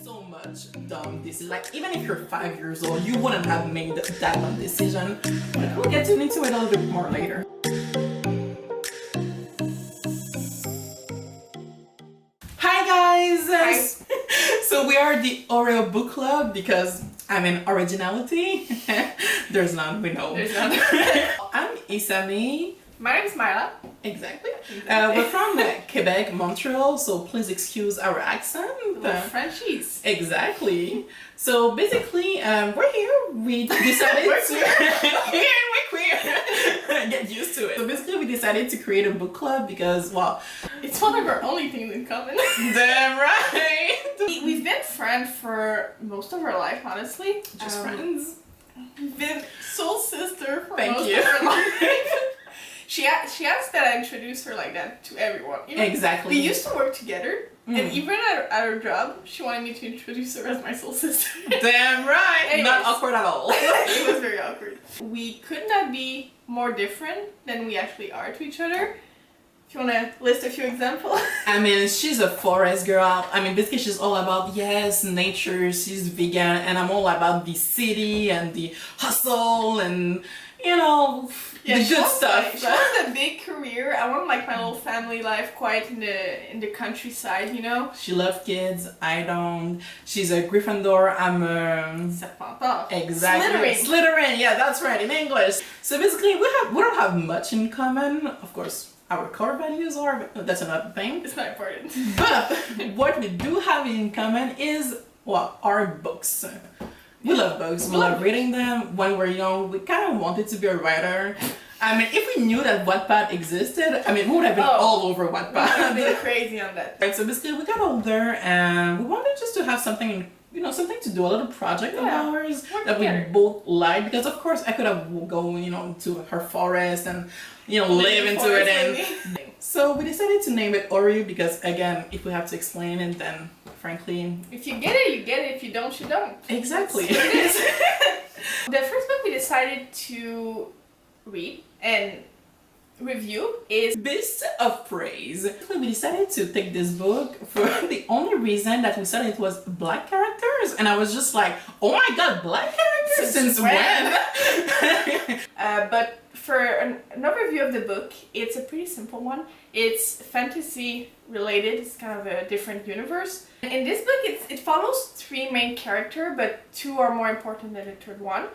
so much dumb decision. Like, even if you're 5 years old, you wouldn't have made that dumb decision. But we'll get into it a little bit more later. Hi guys! Hi. So we are the Oreo Book Club because I'm in originality. There's none, we know. There's none. I'm Isami. My name is Myla. Exactly. We're from Quebec, Montreal, so please excuse our accent. Frenchies. Exactly. So basically, we're here. We decided we're queer. Get used to it. So basically, we decided to create a book club because, well, it's one of our only things in common. Damn right. We've been friends for most of our life, honestly. Just friends. We've been soul sister for Thank most you. of our life. She asked that I introduce her like that to everyone. You know, Exactly. we used to work together, and even at her job, she wanted me to introduce her as my soul sister. Damn right. Anyways. Not awkward at all. It was very awkward. We could not be more different than we actually are to each other. If you want to list a few examples. I mean, she's a forest girl. I mean, basically she's all about, yes, nature, she's vegan, and I'm all about the city and the hustle and, you know, yeah, the good stuff. She wants a big career. I want like my little family life quite in the countryside, you know? She loves kids, I don't. She's a Gryffindor, I'm a... Serpentard. Exactly. Slytherin, yeah, that's right, in English. So basically, we don't have much in common, of course. Our core values are, but that's another thing. It's not important. But what we do have in common is, well, our books. We love books. We love reading them. When we're young, we kind of wanted to be a writer. I mean, if we knew that Wattpad existed, I mean, we would have been all over Wattpad. We would have been crazy on that. Right, so basically, we got older and we wanted just to have something, you know, something to do, a little project of ours that we both like. Because of course, I could have gone, you know, to her forest and, you know, live into it. And so we decided to name it Oreo because, again, if we have to explain it, then frankly, if you get it, you get it. If you don't, you don't. Exactly. The first book we decided to read and review is Beast of Praise. We decided to take this book for the only reason that we said it was black characters, and I was just like, oh my god, black characters since when? But for an overview of the book, it's a pretty simple one. It's fantasy related. It's kind of a different universe. In this book, it follows three main characters, but two are more important than the third one.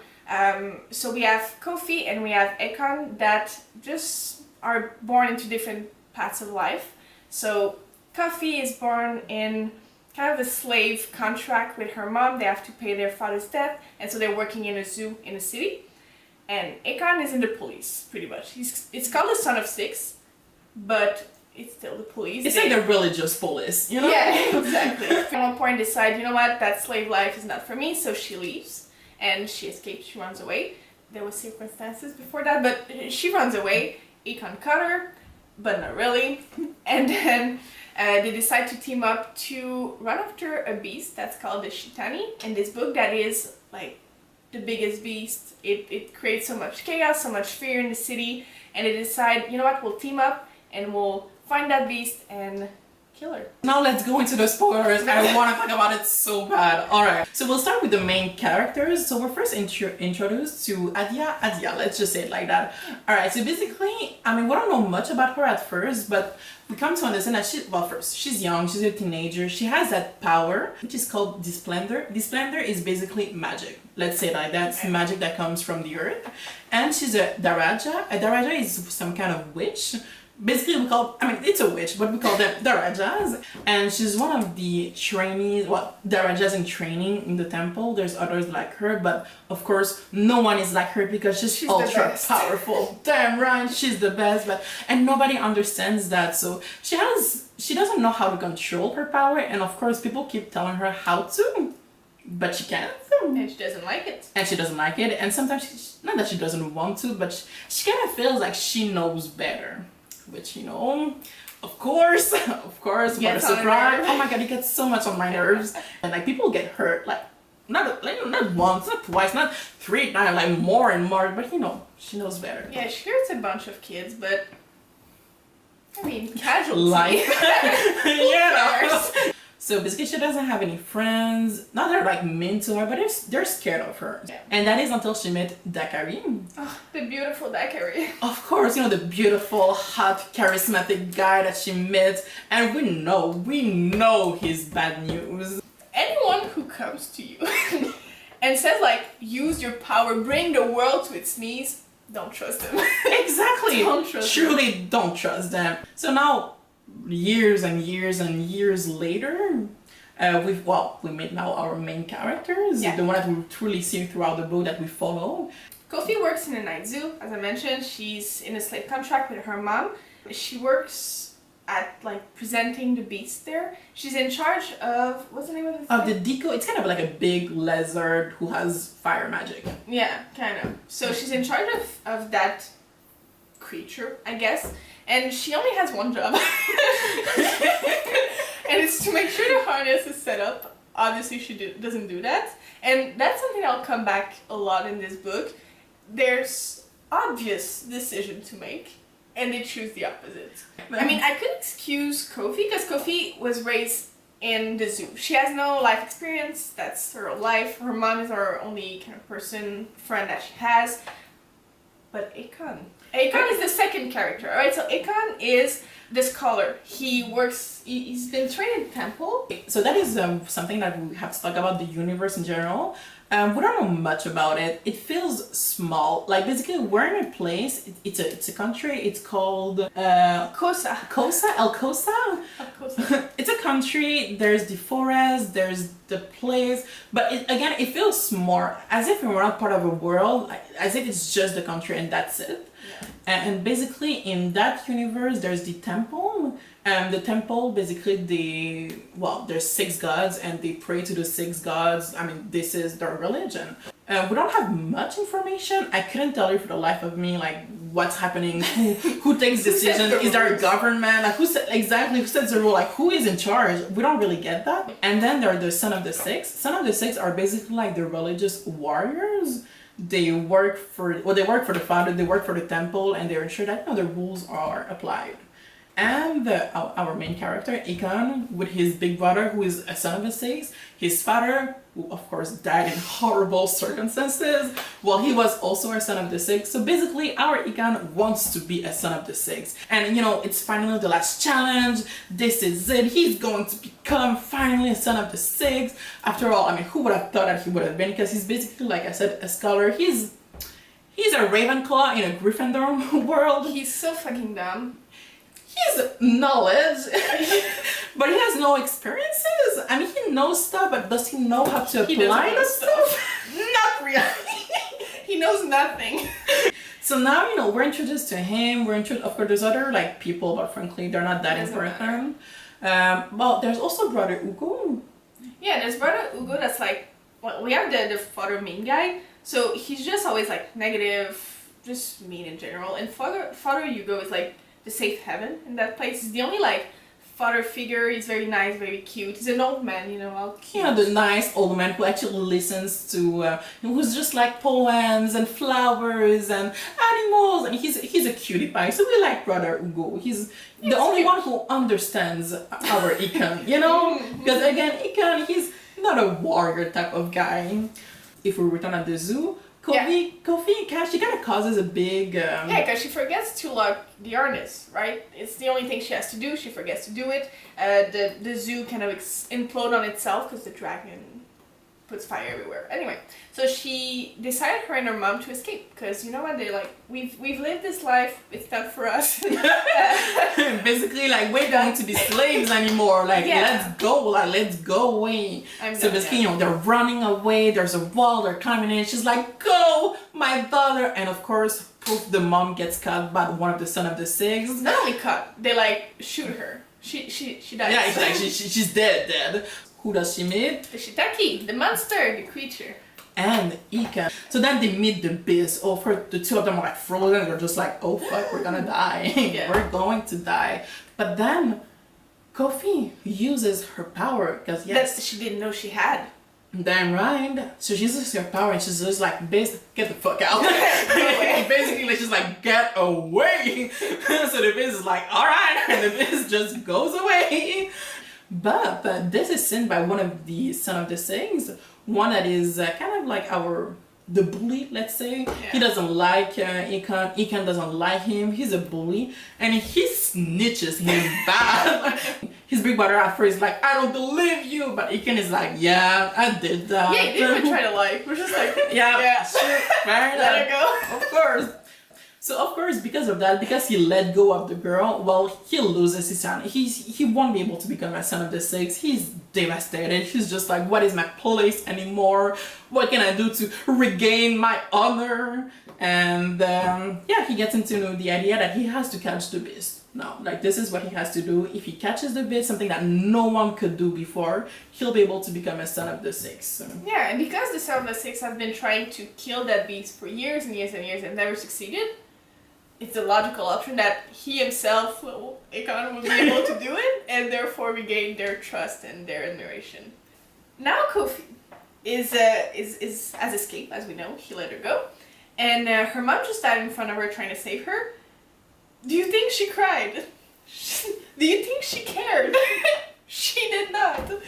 So we have Kofi and we have Ekon that just are born into different paths of life. So Kofi is born in kind of a slave contract with her mom. They have to pay their father's debt, and so they're working in a zoo in a city. And Ekon is in the police, pretty much. It's called the Son of Six, but it's still the police. It's like the religious police, you know? Yeah, exactly. At one point decide, you know what, that slave life is not for me, so she leaves. And she escapes, she runs away. There were circumstances before that, but she runs away. Ekon caught her, but not really. And then they decide to team up to run after a beast that's called the Shitani. In this book, that is like the biggest beast. It creates so much chaos, so much fear in the city. And they decide, you know what, we'll team up and we'll find that beast and kill her. Now let's go into the spoilers. I want to talk about it so bad. Alright, so we'll start with the main characters. So we're first introduced to Adia, let's just say it like that. Alright, so basically, I mean, we don't know much about her at first, but we come to understand that she's young, she's a teenager, she has that power, which is called Displender. Displender is basically magic. Let's say like that. It's magic that comes from the earth. And she's a Daraja. A Daraja is some kind of witch. Basically, it's a witch, but we call them Darajas. And she's one of the trainees, Darajas in training in the temple. There's others like her, but of course, no one is like her because she's ultra powerful. Damn right, she's the best, and nobody understands that. So she doesn't know how to control her power, and of course, people keep telling her how to, but she can't. And she doesn't like it. And sometimes, not that she doesn't want to, but she kind of feels like she knows better. Which, you know, of course, what a surprise. Oh my god, it gets so much on my nerves. And like, people get hurt, like, not once, not twice, not 3 times, like more and more, but you know, she knows better. Yeah, she hurts a bunch of kids, but I mean, casualty. Life. Yeah. So basically she doesn't have any friends. Not that they're like mean to her, but they're scared of her. Yeah. And that is until she met Dakari. Oh, the beautiful Dakari. Of course, you know, the beautiful, hot, charismatic guy that she met. And we know he's bad news. Anyone who comes to you and says like, use your power, bring the world to its knees, don't trust them. Exactly. Don't trust Truly them. don't trust them. So now, years and years and years later, we meet now our main characters, the one that we truly see throughout the book that we follow. Kofi works in a night zoo, as I mentioned. She's in a slave contract with her mom. She works at like presenting the beast there. She's in charge of, what's the name of the thing? The deco. It's kind of like a big lizard who has fire magic. Yeah, kind of. So she's in charge of that creature, I guess. And she only has one job. And it's to make sure the harness is set up. Obviously she doesn't do that. And that's something that'll come back a lot in this book. There's obvious decision to make, and they choose the opposite. I mean, I could excuse Kofi because Kofi was raised in the zoo. She has no life experience. That's her life. Her mom is her only kind of friend that she has. But Akon is the second character. Alright, so Akon is the scholar. He's been trained in temple. So that is something that we have to talk about, the universe in general. We don't know much about it. It feels small. Like basically we're in a place, it's a country, it's called Kosa. El Kosa. It's a country, there's the forest, there's the place, but it feels more as if we're not part of a world, as if it's just the country and that's it. Yeah. And basically in that universe there's the temple. The temple, basically, there's 6 gods and they pray to the 6 gods. I mean, this is their religion. We don't have much information. I couldn't tell you for the life of me, like, what's happening, who takes decisions, is there a government, like, who sets the rule, like, who is in charge? We don't really get that. And then there are the Son of the Six. Son of the Six are basically like the religious warriors. They work for the father, they work for the temple, and they ensure that the rules are applied. And our main character, Akon, with his big brother, who is a son of the Six, his father, who of course died in horrible circumstances, well, he was also a son of the Six. So basically, our Akon wants to be a son of the Six. And it's finally the last challenge. This is it. He's going to become finally a son of the Six. After all, I mean, who would have thought that he would have been? Because he's basically, like I said, a scholar. He's a Ravenclaw in a Gryffindor world. He's so fucking dumb. He has knowledge, but he has no experiences. I mean, he knows stuff, but does he know how to apply the stuff? Not really. He knows nothing. So now, we're introduced to him. Of course, there's other people, but frankly, they're not that important. Well, there's also Brother Ugo. Yeah, there's Brother Ugo that's we have the father mean guy. So he's just always negative, just mean in general. And Father Hugo is the safe haven in that place. He's the only father figure. He's very nice, very cute. He's an old man, all cute. The nice old man who actually listens to, who's just poems and flowers and animals, and he's a cutie pie. So we like Brother Ugo. He's the only one who understands our Akon, because again, Akon, he's not a warrior type of guy. If we return at the zoo, Kofi and Cash, she kind of causes a big... Yeah, because she forgets to lock the harness, right? It's the only thing she has to do. She forgets to do it. The zoo kind of implode on itself because the dragon puts fire everywhere. Anyway, so she decided her and her mom to escape because you know what? They're we've lived this life. It's not for us. Basically, we're going to be slaves anymore. Let's go. Let's go away. So basically, they're running away. There's a wall. They're climbing in. She's like, go, my daughter. And of course, poof, the mom gets caught by one of the Son of the Six. Not only caught, they shoot her. She dies. Yeah, exactly. She's dead. Who does she meet? The Shiitake, the monster, the creature. And Akon. So then they meet the beast. The two of them are frozen. They're just oh fuck, we're gonna die. Yeah. We're going to die. But then Kofi uses her power because that she didn't know she had. Damn right. So she uses her power and she's just beast, get the fuck out. Basically, she's get away. So the beast is alright, and the beast just goes away. But this is seen by one of the Son of the Six, one that is kind of like the bully, let's say. Yeah. He doesn't like Ikan doesn't like him, he's a bully, and he snitches him bad. His big brother at first is like, I don't believe you, but Ikan is like, yeah, I did that. Yeah, he didn't even try to lie. We're just like, yeah, sure, fair let enough. it go. Of course. So of course, because of that, because he let go of the girl, well, he loses his son. He won't be able to become a Son of the Six. He's devastated. He's just like, what is my place anymore? What can I do to regain my honor? And yeah, he gets into the idea that he has to catch the beast. Now, like, this is what he has to do. If he catches the beast, something that no one could do before, he'll be able to become a Son of the Six. So. Yeah, and because the Son of the Six have been trying to kill that beast for years and years and years and never succeeded, it's a logical option that he himself, Ikan, will be able to do it, and therefore regain their trust and their admiration. Now Kofi has escaped, as we know. He let her go, and her mom just died in front of her trying to save her. Do you think she cried? Do you think she cared? She did not.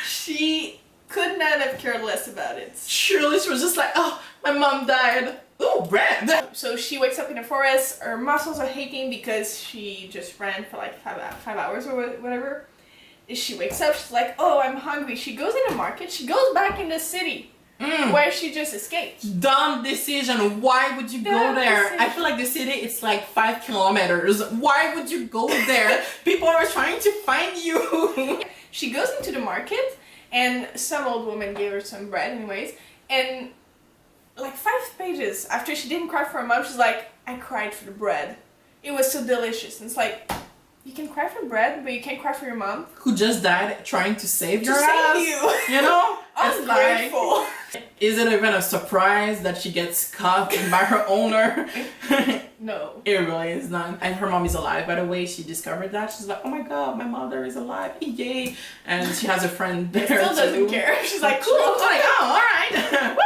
She could not have cared less about it. Surely she was just like, oh, my mom died. Oh, bread! So she wakes up in the forest, her muscles are aching because she just ran for like 5 hours or whatever. She wakes up, she's like, oh, I'm hungry. She goes in the market, she goes back in the city where she just escaped. Dumb decision. Why would you go there? Decision. I feel like the city, it's like 5 kilometers. Why would you go there? People are trying to find you. She goes into the market and some old woman gave her some bread anyways, and like 5 pages after she didn't cry for her mom, she's like, I cried for the bread. It was so delicious. And it's like, you can cry for bread, but you can't cry for your mom? Who just died trying to save your ass. You know? Ungrateful. Like, is it even a surprise that she gets caught by her owner? No. It really is not. And her mom is alive, by the way. She discovered that. She's like, oh my god, my mother is alive. Yay. And she has a friend there. Still doesn't care. She's like, cool. She's like, oh, alright.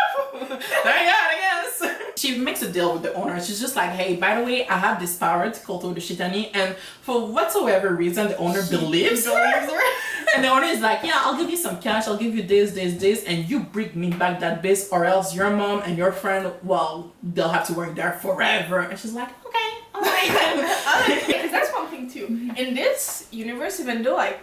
Thank God, I guess. She makes a deal with the owner. She's just like, hey, by the way, I have this power to call to the Shitani, and for whatsoever reason, the owner believes her. And the owner is like, yeah, I'll give you some cash, I'll give you this, and you bring me back that beast, or else your mom and your friend, well, they'll have to work there forever. And she's like, okay, alright then. Because that's one thing too. In this universe, even though like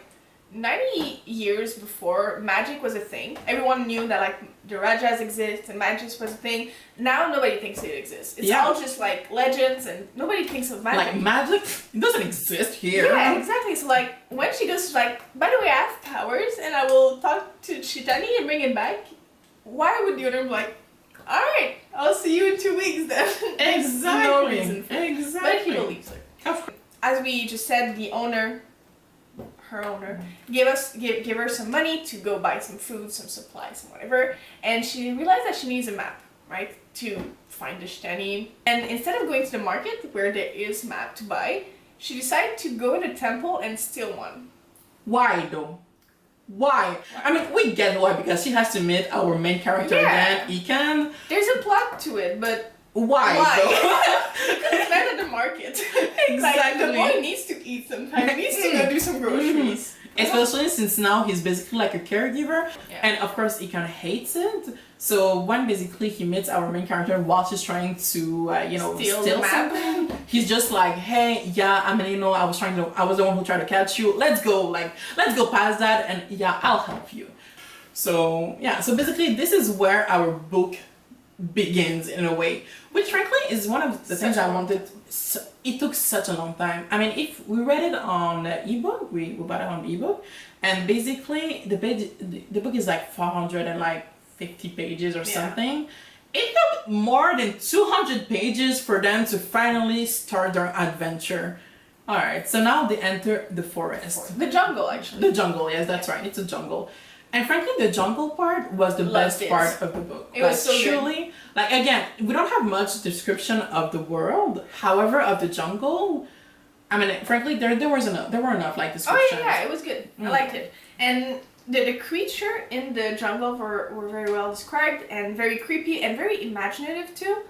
90 years before magic was a thing, everyone knew that like the Rajas exist and magic was a thing. Now nobody thinks it exists. It's all just like legends and nobody thinks of magic. Like magic? It doesn't exist here. Yeah, exactly. So like when she goes, she's like, by the way, I have powers and I will talk to Shitani and bring it back. Why would the owner be like, alright, I'll see you in 2 weeks then? Exactly. No reason for it. Exactly. But he believes her. As we just said, the owner, her owner, gave her some money to go buy some food, some supplies, and whatever. And she realized that she needs a map, right, to find the Shitani. And instead of going to the market where there is a map to buy, she decided to go in a temple and steal one. Why though? Why? I mean, we get why, because she has to meet our main character again, Ikan. There's a plot to it, but why? Because it's not at the market. Exactly. Like, the boy needs to eat sometimes. He needs to go do some groceries. Especially since now he's basically like a caregiver, and of course he kind of hates it. So when basically he meets our main character while she's trying to, steal something, he's just like, hey, yeah, I mean, I was the one who tried to catch you. Let's go past that, and yeah, I'll help you. So yeah, so basically this is where our book begins in a way, which frankly is one of the things I wanted. It took such a long time. I mean, if we read it on ebook, we bought it on ebook, and basically the book is like 450 pages or something. It took more than 200 pages for them to finally start their adventure. Alright, so now they enter the forest. The jungle, actually. The jungle, yes, that's right. It's a jungle. And frankly, the jungle part was the best part of the book. It was so truly good. Like, again, we don't have much description of the world. However, of the jungle, I mean, frankly, there were enough like descriptions. Oh yeah, it was good. I liked it. And the creature in the jungle were very well described and very creepy and very imaginative too.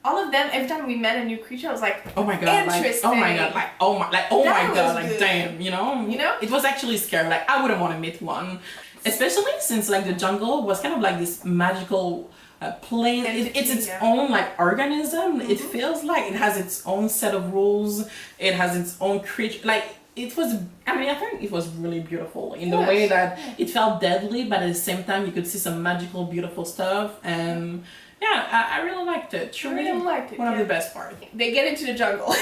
all of them, every time we met a new creature, I was like, oh my god, interesting. oh my god, oh my That god, was like good. damn, you know? It was actually scary. Like I wouldn't want to meet one, especially since like the jungle was kind of like this magical place. It's its own like organism. It feels like it has its own set of rules. It has its own creature. Like it was. I mean, I think it was really beautiful in the way that it felt deadly, but at the same time you could see some magical, beautiful stuff. And yeah, I really liked it. Truly, I really liked it. One of the best parts. They get into the jungle.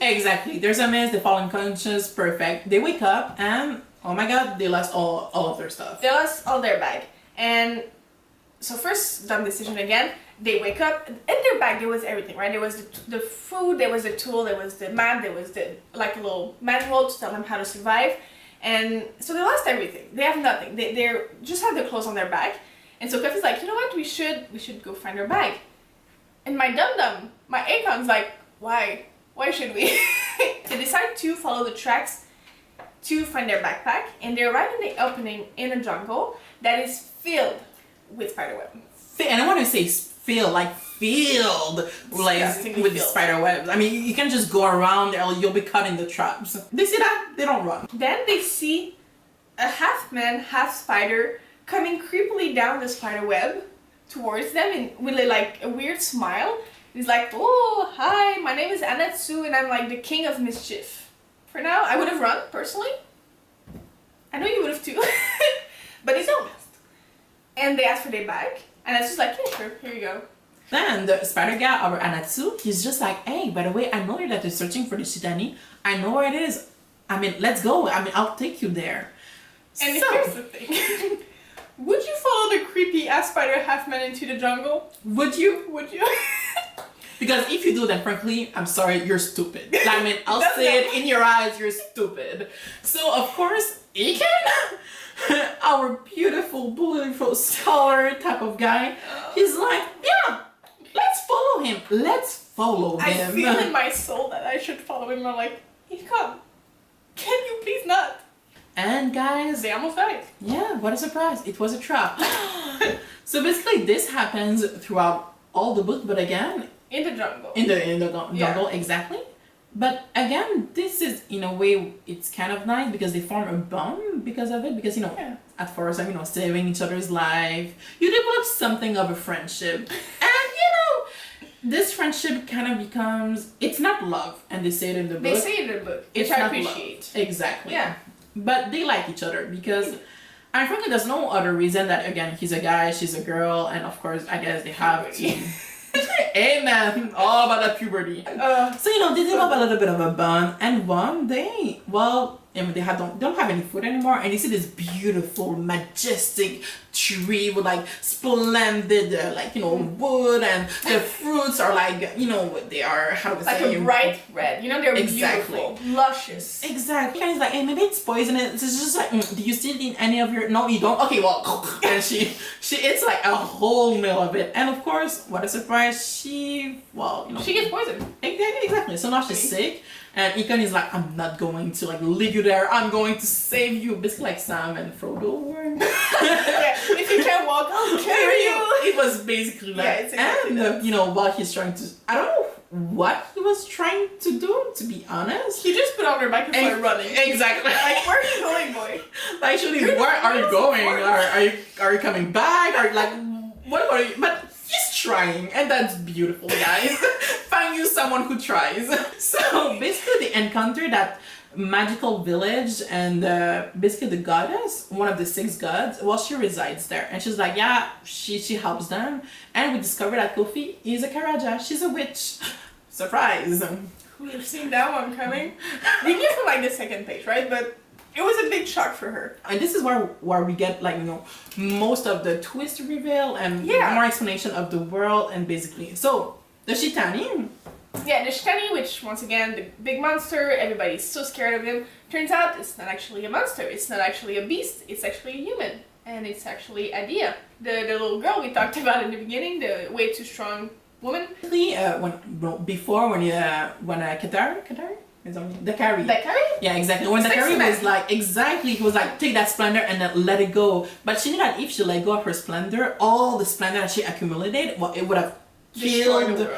Exactly. There's a mess. They fall unconscious. Perfect. They wake up and oh my god, they lost all of their stuff. They lost all their bag. And so first, dumb decision again. They wake up. In their bag there was everything, right? There was the food, there was the tool, there was the map, there was the like a little manual to tell them how to survive. And so they lost everything. They have nothing. They're just have their clothes on their back. And so Cuffy's like, you know what? We should go find our bag. And my dum-dum, my Akon's like, why? Why should we? They decide to follow the tracks to find their backpack, and they arrive in the opening in a jungle that is filled with spiderweb. And I want to say filled like with the spider webs. I mean, you can just go around there, you'll be caught in the traps. They see that, they don't run. Then they see a half man, half spider coming creepily down the spider web towards them and with like a weird smile. He's like, oh, hi, my name is Anatsu and I'm like the king of mischief. For now, I would have run, personally. I know you would have too. But he's honest. And they ask for their bag. And Anatsu's like, yeah, sure, here you go. Then the spider guy, our Anatsu, he's just like, hey, by the way, I know that you're searching for the Shitani. I know where it is. I mean, let's go. I mean, I'll take you there. And here's the thing. Would you follow the creepy ass spider half man into the jungle? Would you? Would you? Because if you do that, frankly, I'm sorry, you're stupid. I mean, I'll say it in your eyes, you're stupid. So, of course, Iken, our beautiful scholar type of guy, he's like, yeah, let's follow him. Let's follow him. I feel in my soul that I should follow him. I'm like, Iken, can you please not? And guys, they almost died. Yeah, what a surprise. It was a trap. So basically, this happens throughout all the book, but again, in the jungle. In the jungle, exactly. But again, this is in a way it's kind of nice because they form a bond because of it. Because at first, saving each other's life, you develop something of a friendship, and this friendship kind of becomes. It's not love, and they say it in the book. They say it in the book, which I appreciate. Exactly. Yeah. But they like each other because. And frankly, there's no other reason that again he's a guy, she's a girl, and of course I guess they have to. Amen. All about that puberty. So they develop a little bit of a bond, and one day, they don't have any food anymore, and you see this beautiful, majestic tree with like splendid, wood, and the fruits are like, they are like a bright red. They're beautiful, luscious. Exactly. And he's like, hey, maybe it's poisonous. It's just like, do you still eat any of your? No, you don't. Okay, well, and she eats like a whole meal of it, and of course, what a surprise, she gets poisoned. Exactly. So now she's sick. And Iken is like, I'm not going to leave you there. I'm going to save you. Basically like Sam and Frodo were. Yeah, if you can't walk, I'll carry you. It was basically like, it's exactly and while he's trying to, I don't know what he was trying to do, to be honest. He just put on her back and started running. Exactly. Like, where are you going, boy? Actually, where are you going? Are you coming back? Are you what are you? But he's trying, and that's beautiful, guys. Find you someone who tries. So basically, they encounter that magical village, and basically the goddess, one of the 6 gods, she resides there, and she's like, yeah, she helps them, and we discover that Kofi is a Karaja. She's a witch. Surprise. Who'd have seen that one coming? We knew from the second page, right? But it was a big shock for her. And this is where we get most of the twist reveal and more explanation of the world, and basically so the Shitani. Yeah, the Shitani, which once again the big monster, everybody's so scared of him. Turns out it's not actually a monster, it's not actually a beast, it's actually a human. And it's actually Adia, the little girl we talked about in the beginning, the way too strong woman. When Katari? The carry. Yeah, exactly. When the carry was he was like, take that splendor and then let it go. But she knew that if she let go of her splendor, all the splendor that she accumulated, it would have Destroy killed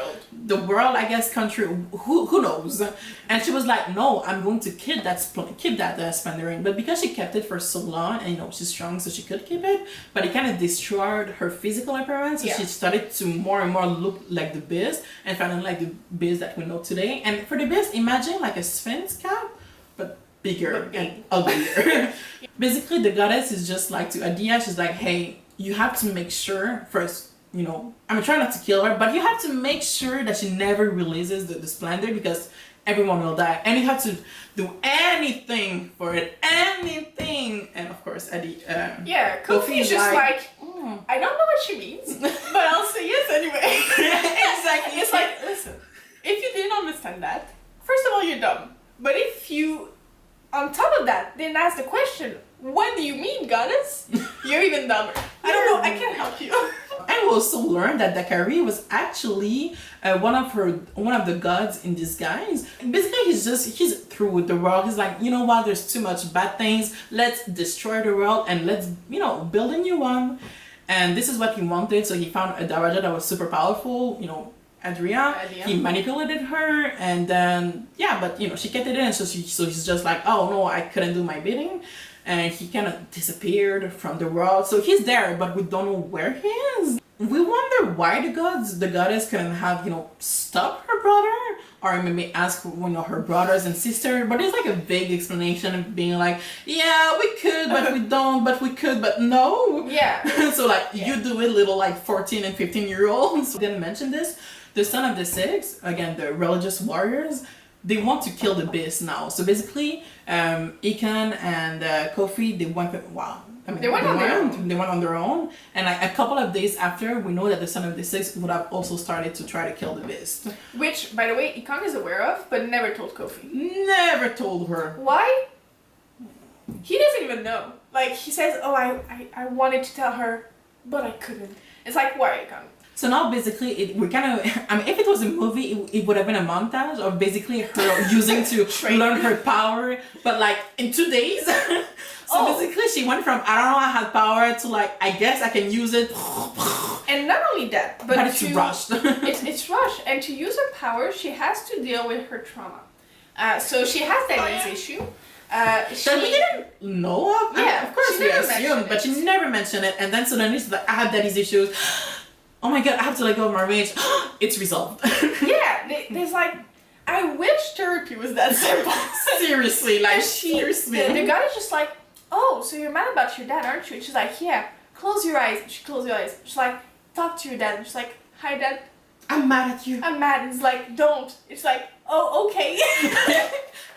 the world, I guess, country, who knows. And she was like, no, I'm going to keep that Splendoring. But because she kept it for so long, and she's strong, so she could keep it, but it kind of destroyed her physical appearance, so she started to more and more look like the Beast, and finally like the Beast that we know today. And for the Beast, imagine like a Sphinx cap, but bigger and uglier. Basically, the goddess is just like to Adia, she's like, hey, you have to make sure first, I'm trying not to kill her, but you have to make sure that she never releases the splendor, because everyone will die, and you have to do anything for it, anything. And of course, Kofi is just like, I don't know what she means, but I'll say yes anyway. Exactly. It's like, listen, if you didn't understand that, first of all, you're dumb. But if you, on top of that, didn't ask the question, what do you mean, goddess? You're even dumber. I don't know, I can't help you. And we also learned that Dakari was actually one of the gods in disguise. Basically, he's through with the world. He's like, you know what? There's too much bad things. Let's destroy the world and let's build a new one. And this is what he wanted. So he found a Daraja that was super powerful. Adria. He manipulated her, and then but she kept it in. So he's just like, oh no, I couldn't do my bidding. And he kind of disappeared from the world. So he's there, but we don't know where he is. We wonder why the goddess couldn't have, stopped her brother, or maybe ask, her brothers and sister. But it's like a vague explanation of being like, yeah, we could, but we don't, but we could, but no. Yeah. So you do it, little 14 and 15-year-olds. Didn't mention this. The son of the six, again, the religious warriors, they want to kill the Beast now. So basically, Ikan and Kofi, they went on their own. And a couple of days after, we know that the son of the six would have also started to try to kill the Beast. Which, by the way, Ikan is aware of, but never told Kofi. Never told her. Why? He doesn't even know. He says, oh, I wanted to tell her, but I couldn't. It's like, why, Ikan? So now basically, if it was a movie, it would have been a montage of basically her using to learn her power, but in 2 days. Basically, she went from, I don't know, I had power, to I guess I can use it. And not only that, but it's rushed. it's rushed. And to use her power, she has to deal with her trauma. So she has that issue. That we didn't know of. Of course we assumed, but she never mentioned it. And then suddenly she's like, I have daddy's issues. Oh my god, I have to let go of my rage. It's resolved. There's I wish therapy was that simple. Seriously, seriously. The guy is just like, oh, so you're mad about your dad, aren't you? And she's like, yeah, close your eyes. She closes her eyes. She's like, talk to your dad. And she's like, hi, dad. I'm mad at you. I'm mad. And it's like, don't. It's like, oh, okay.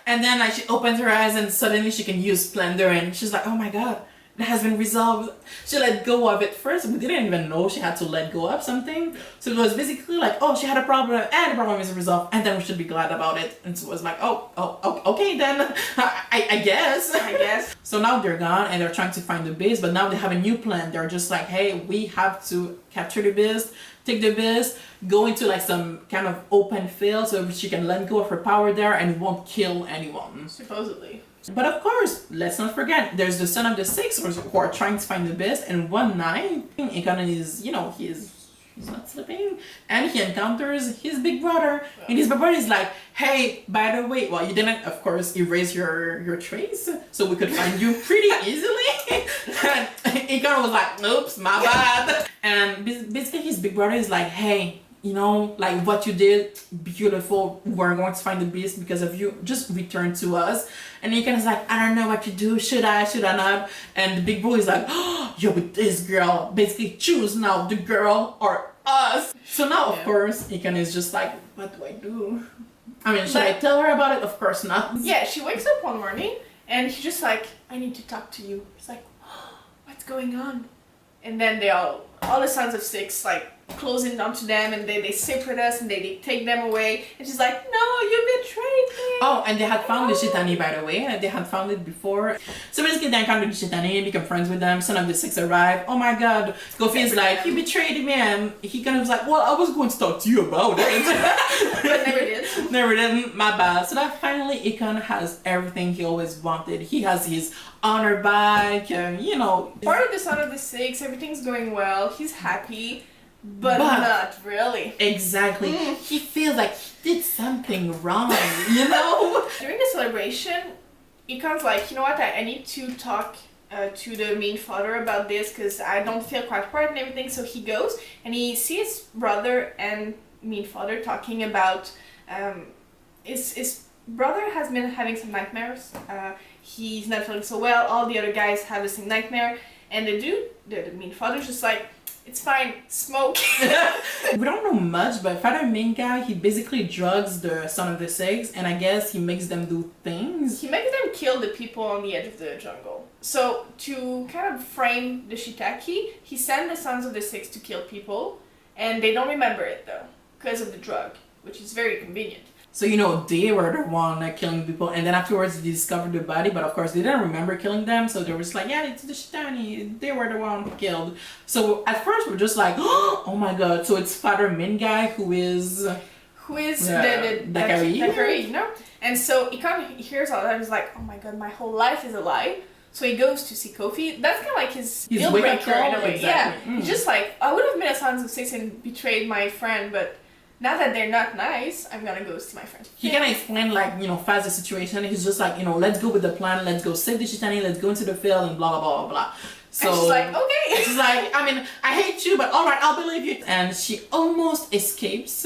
And then she opens her eyes and suddenly she can use splendor, and she's like, oh my god. It has been resolved. She let go of it first. We didn't even know she had to let go of something. So it was basically oh, she had a problem and the problem is resolved, and then we should be glad about it. And so it was like, oh, okay then. I guess. So now they're gone and they're trying to find the Beast, but now they have a new plan. They're just like, hey, we have to capture the Beast, take the Beast, go into some kind of open field so she can let go of her power there and it won't kill anyone. Supposedly. But of course, let's not forget, there's the son of the six who are trying to find the Beast, and one night, Ikan is, he's not sleeping, and he encounters his big brother, and his big brother is like, hey, by the way, well, you didn't, of course, erase your trace, so we could find you pretty easily. And Ikan was like, oops, my bad. And basically his big brother is like, hey, what you did, beautiful, we're going to find the Beast because of you, just return to us. And Ikan is like, I don't know what to do, should I not? And the big boy is like, oh, you're with this girl, basically choose now, the girl or us. So now, of course, Ikan is just like, what do I do? Should I tell her about it? Of course not. Yeah, she wakes up one morning and he's just like, I need to talk to you. It's like, oh, what's going on? And then they all the sons of six closing onto them, and they separate us and they take them away, and she's like, no, you betrayed me. Oh, and they had found the Shitani, by the way. They had found it before. So basically they encountered the Shitani, become friends with them. Son of the six arrive. Oh my god. Kofi is like, you betrayed me, and he kind of was like, well, I was going to talk to you about it. But never did. Never did, my bad. So that finally Ikan has everything he always wanted. He has his honor back, Part of the son of the six, everything's going well, he's happy. but not really. Exactly. He feels like he did something wrong, you know? During the celebration, Ikon's like, you know what, I need to talk to the mean father about this because I don't feel quite right and everything. So he goes and he sees brother and mean father talking about his brother has been having some nightmares. He's not feeling so well. All the other guys have the same nightmare. And the dude, the mean father's just like, it's fine, smoke. We don't know much, but Father Ming guy, he basically drugs the Son of the Six, and I guess he makes them do things. He makes them kill the people on the edge of the jungle. So to kind of frame the shiitake, he sent the Sons of the Six to kill people, and they don't remember it though, because of the drug, which is very convenient. So, you know, they were the one killing people, and then afterwards they discovered the body, but of course they didn't remember killing them, so they were just like, yeah, it's the Shitani, they were the one killed. So at first we're just like, oh my god, so it's Father Min guy who is the Dakari, you know? And so Ikon hears all that and is like, oh my god, my whole life is a lie. So he goes to see Kofi. That's kind of like his deal breaker in a way. Exactly. Yeah, he's just like, I would have been a Sons of Six and betrayed my friend, but now that they're not nice, I'm gonna go see my friend. He kind of explained, like, you know, fast the situation. He's just like, you know, let's go with the plan. Let's go save the Shitani. Let's go into the field and blah, blah, blah, blah. So and she's like, okay. She's like, I mean, I hate you, but all right, I'll believe you. And she almost escapes,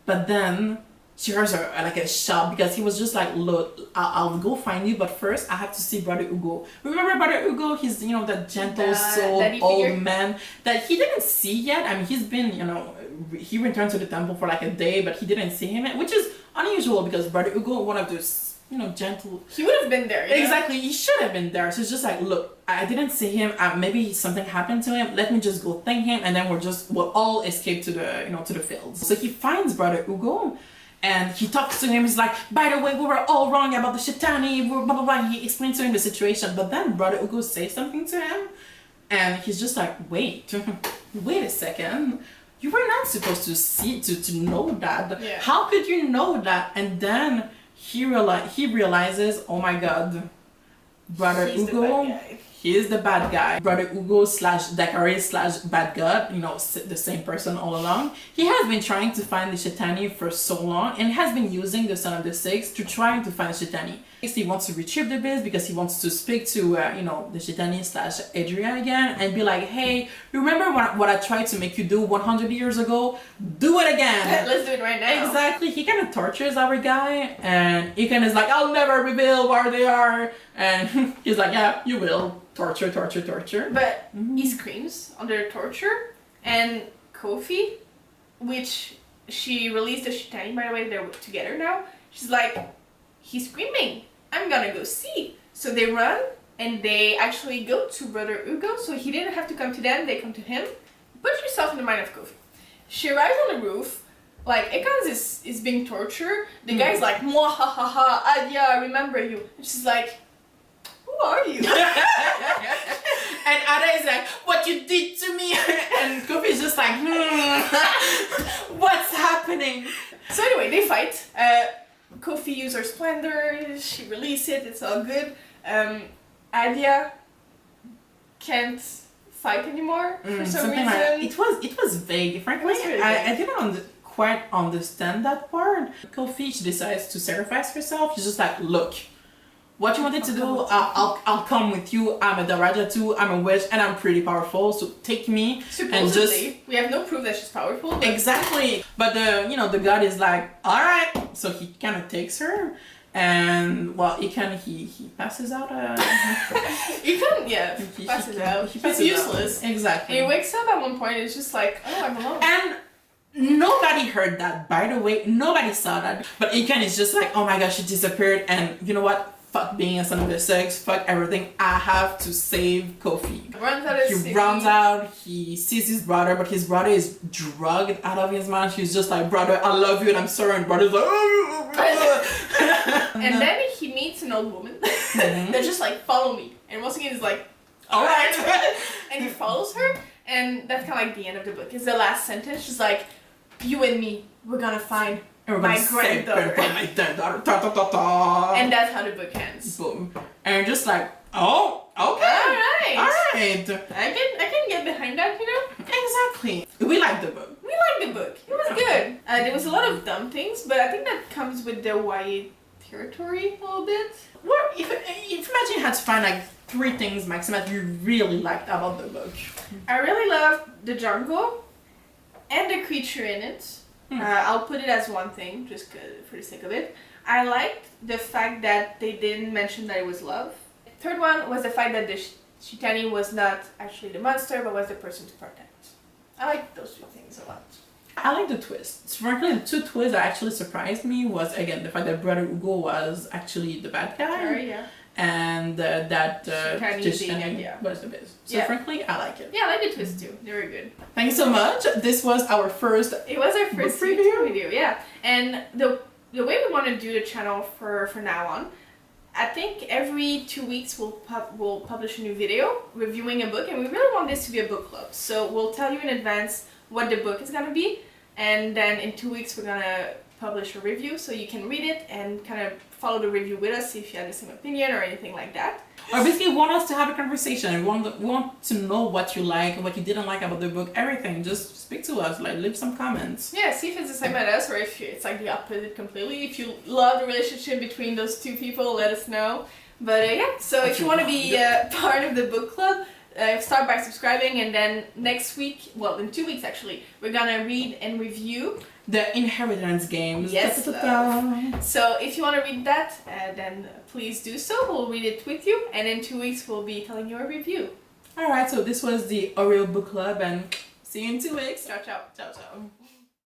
but then she hears a shout because he was just like, look, I'll go find you, but first I have to see Brother Hugo. Remember Brother Hugo? He's, you know, that gentle soul old man that he didn't see yet. I mean, he's been, you know, he returned to the temple for like a day, but he didn't see him, which is unusual because Brother Hugo, one of those, you know, gentle. He would have been there. Exactly, he should have been there. So it's just like, look, I didn't see him. Maybe something happened to him. Let me just go thank him, and then we'll all escape to the, you know, to the fields. So he finds Brother Hugo. And he talks to him, he's like, by the way, we were all wrong about the Shitani, blah, blah, blah. He explains to him the situation, but then Brother Hugo says something to him, and he's just like, wait a second. You were not supposed to know that. Yeah. How could you know that? And then he realizes, oh my god, Brother Hugo, he is the bad guy. Brother Hugo / Dakari / bad god, you know, the same person all along. He has been trying to find the Shitani for so long and has been using the Son of the Six to try to find the Shitani. He wants to retrieve the biz because he wants to speak to, you know, the Shitani / Adria again and be like, hey, remember what I tried to make you do 100 years ago? Do it again. Let's do it right now. Exactly. He kind of tortures our guy, and he kind of is like, I'll never reveal where they are. And he's like, yeah, you will. Torture. But he screams under torture, and Kofi, which she released the Shitani, by the way, they're together now. She's like, he's screaming, I'm gonna go see. So they run, and they actually go to Brother Hugo, so he didn't have to come to them, they come to him. Put yourself in the mind of Kofi. She arrives on the roof, like, Ekans is being tortured. The guy's like, mwah ha ha ha, Adia, I remember you. And she's like, who are you? And Ada is like, what you did to me? And Kofi is just like, what's happening? So anyway, they fight. Kofi uses her splendor, she releases it, it's all good. Adia can't fight anymore for some reason. It was vague. Frankly, I didn't quite understand that part. Kofi, she decides to sacrifice herself. She's just like, look, what you wanted to do, I'll come with you. I'm a Daraja too, I'm a witch, and I'm pretty powerful, so take me. Supposedly, and just... we have no proof that she's powerful. But... Exactly. But the god is like, alright. So he kind of takes her, and well, he passes out. He passes out. He's useless. Exactly. And he wakes up at one point, and it's just like, oh, I'm alone. And nobody heard that, by the way. Nobody saw that. But Ikan is just like, oh my gosh, she disappeared, and you know what? Fuck being a Son of the Six, fuck everything. I have to save Kofi. He runs out, he sees his brother, but his brother is drugged out of his mind. He's just like, brother, I love you and I'm sorry. And brother's like, and then he meets an old woman. They're just like, follow me. And once again, he's like, alright. And he follows her, and that's kind of like the end of the book. It's the last sentence. She's like, you and me, we're gonna find my granddaughter. And that's how the book ends. Boom. And you're just like, oh, okay. Alright. I can get behind that, you know? Exactly. We like the book. There was a lot of dumb things, but I think that comes with the YA territory a little bit. What if imagine you had to find like 3 things maximum that you really liked about the book? I really love the jungle and the creature in it. I'll put it as one thing, just for the sake of it. I liked the fact that they didn't mention that it was love. Third one was the fact that the Shitani was not actually the monster, but was the person to protect. I like those 2 things a lot. I like the twists. Frankly, the 2 twists that actually surprised me was, again, the fact that Brother Hugo was actually the bad guy. Sorry, yeah. And that Shitani was the best. So frankly, I like it. Yeah, I like the twists too. They were good. Thank you so much. This was our first It was our first book review. video, yeah. And the way we want to do the channel for now on, I think every 2 weeks we'll publish a new video reviewing a book, and we really want this to be a book club. So we'll tell you in advance what the book is gonna be, and then in 2 weeks we're gonna publish a review so you can read it and kind of follow the review with us if you have the same opinion or anything like that. Or basically want us to have a conversation. We want to know what you like and what you didn't like about the book, everything. Just speak to us, like leave some comments. Yeah, see if it's the same as us or if it's like the opposite completely. If you love the relationship between those 2 people, let us know. But yeah, so if you want to be part of the book club, start by subscribing, and then next week, well in 2 weeks actually, we're gonna read and review the Inheritance games. Yes. So if you want to read that, then please do so. We'll read it with you, and in 2 weeks we'll be telling you a review. Alright, so this was the Oreo Book Club, and see you in 2 weeks. Ciao, ciao. Ciao, ciao.